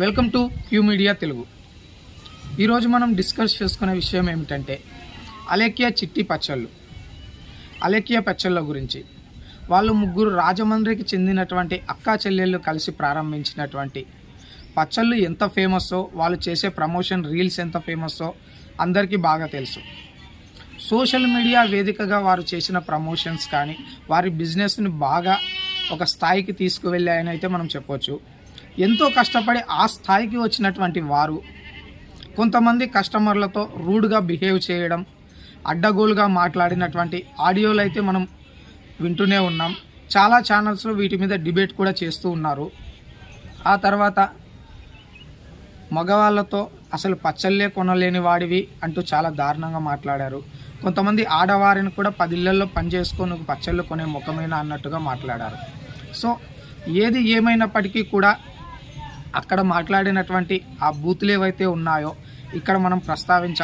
Welcome to Q media Telugu. ఈరోజు మనం discuss చేసుకునే విషయం ఏమిటంటే అలేఖ్య చిట్టి పచ్చళ్ళు. అలేఖ్య పచ్చళ్ళ గురించి వాళ్ళు ముగ్గురు రాజమండ్రికి చెందినటువంటి అక్కా చెల్లెళ్ళు కలిసి ప్రారంభించినటువంటి పచ్చళ్ళు ఎంత ఫేమస్సో, వాళ్ళు చేసే ప్రమోషన్ రీల్స్ ఎంత ఫేమస్సో అందరికీ బాగా తెలుసు. సోషల్ మీడియా వేదికగా వారు చేసిన ప్రమోషన్స్ కానీ వారి బిజినెస్ని బాగా ఒక స్థాయికి తీసుకువెళ్ళాయని అయితే మనం చెప్పొచ్చు. ఎంతో కష్టపడి ఆ స్థాయికి వచ్చినటువంటి వారు కొంతమంది కస్టమర్లతో రూడ్గా బిహేవ్ చేయడం, అడ్డగోలుగా మాట్లాడినటువంటి ఆడియోలు అయితే మనం వింటూనే ఉన్నాం. చాలా ఛానల్స్లో వీటి మీద డిబేట్ కూడా చేస్తూ ఉన్నారు. ఆ తర్వాత మగవాళ్ళతో అసలు పచ్చళ్ళే కొనలేని వాడివి అంటూ చాలా దారుణంగా మాట్లాడారు. కొంతమంది ఆడవారిని కూడా 10 ఇళ్లలో పనిచేసుకొని పచ్చళ్ళు కొనే ముఖమేనా అన్నట్టుగా మాట్లాడారు. సో ఏది ఏమైనప్పటికీ కూడా అక్కడ మాట్లాడినటువంటి ఆ బూతులు ఏవైతే ఉన్నాయో ఇక్కడ మనం ప్రస్తావించాలి.